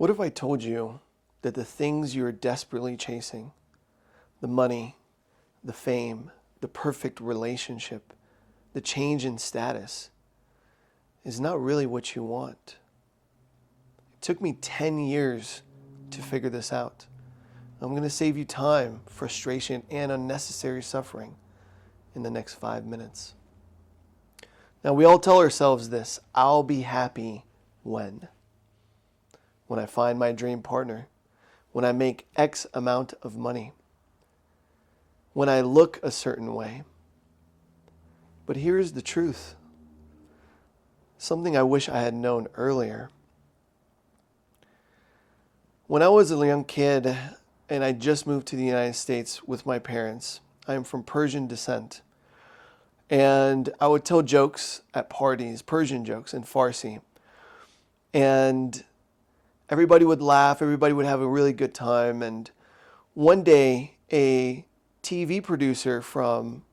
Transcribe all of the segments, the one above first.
What if I told you that the things you're desperately chasing, the money, the fame, the perfect relationship, the change in status, is not really what you want? It took me 10 years to figure this out. I'm going to save you time, frustration, and unnecessary suffering in the next 5 minutes. Now, we all tell ourselves this: I'll be happy when I find my dream partner, when I make X amount of money, when I look a certain way. But here's the truth. Something I wish I had known earlier. When I was a young kid and I just moved to the United States with my parents, I am from Persian descent. And I would tell jokes at parties, Persian jokes in Farsi. And everybody would laugh, everybody would have a really good time. And one day, a TV producer from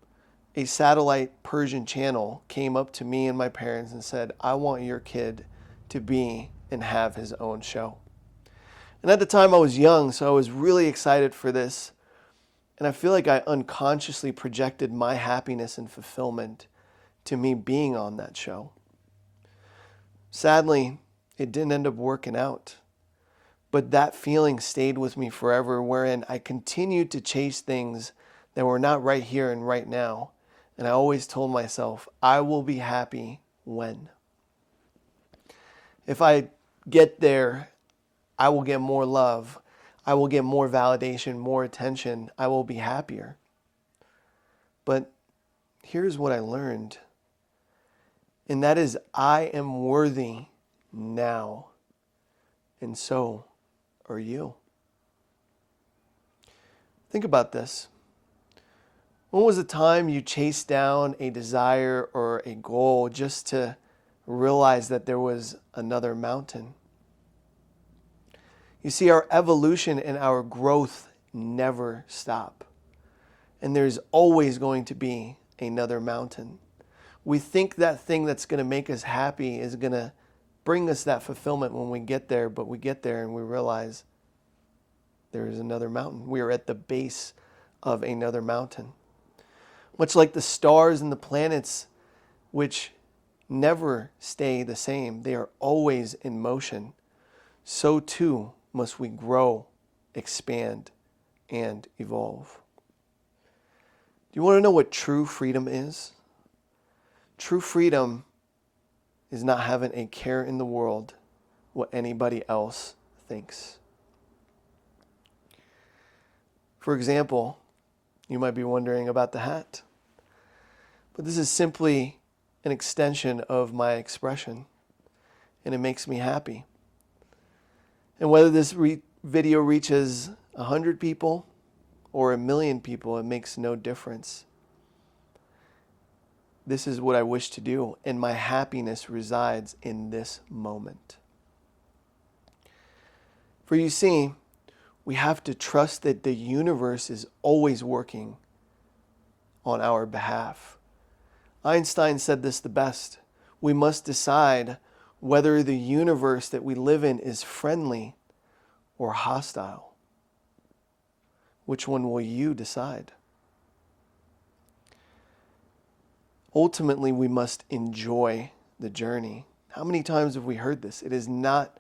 a satellite Persian channel came up to me and my parents and said, "I want your kid to be and have his own show." And at the time I was young, so I was really excited for this. And I feel like I unconsciously projected my happiness and fulfillment to me being on that show. Sadly, it didn't end up working out. But that feeling stayed with me forever, wherein I continued to chase things that were not right here and right now. And I always told myself, I will be happy when. If I get there, I will get more love. I will get more validation, more attention. I will be happier. But here's what I learned. And that is, I am worthy now. And so are you. Think about this. When was the time you chased down a desire or a goal just to realize that there was another mountain? You see, our evolution and our growth never stop. And there's always going to be another mountain. We think that thing that's going to make us happy is going to bring us that fulfillment when we get there, but we get there and we realize there is another mountain. We are at the base of another mountain. Much like the stars and the planets, which never stay the same, they are always in motion. So too must we grow, expand, and evolve. Do you want to know what true freedom is? True freedom is not having a care in the world what anybody else thinks. For example, you might be wondering about the hat. But this is simply an extension of my expression, and it makes me happy. And whether this video reaches 100 people or 1,000,000 people, it makes no difference. This is what I wish to do, and my happiness resides in this moment. For you see, we have to trust that the universe is always working on our behalf. Einstein said this the best. We must decide whether the universe that we live in is friendly or hostile. Which one will you decide? Ultimately, we must enjoy the journey. How many times have we heard this? It is not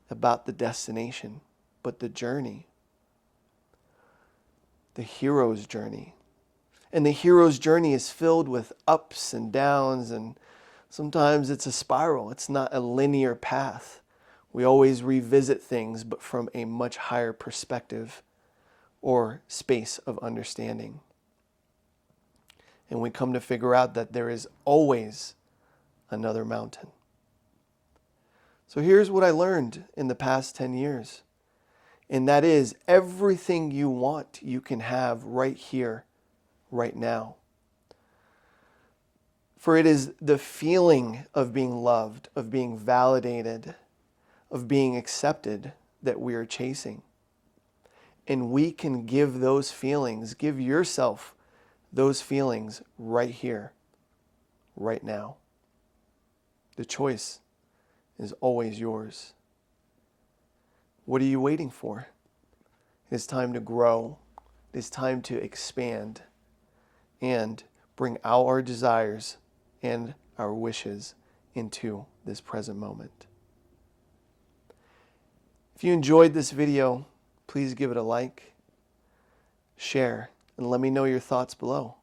about the destination, but the journey. The hero's journey. And the hero's journey is filled with ups and downs, and sometimes it's a spiral. It's not a linear path. We always revisit things, but from a much higher perspective or space of understanding. And we come to figure out that there is always another mountain. So here's what I learned in the past 10 years. And that is, everything you want, you can have right here, right now. For it is the feeling of being loved, of being validated, of being accepted that we are chasing. And we can give those feelings, give yourself those feelings right here, right now. The choice is always yours. What are you waiting for? It is time to grow. It is time to expand and bring our desires and our wishes into this present moment. If you enjoyed this video, please give it a like, share, and let me know your thoughts below.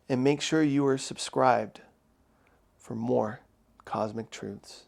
And make sure you are subscribed for more cosmic truths.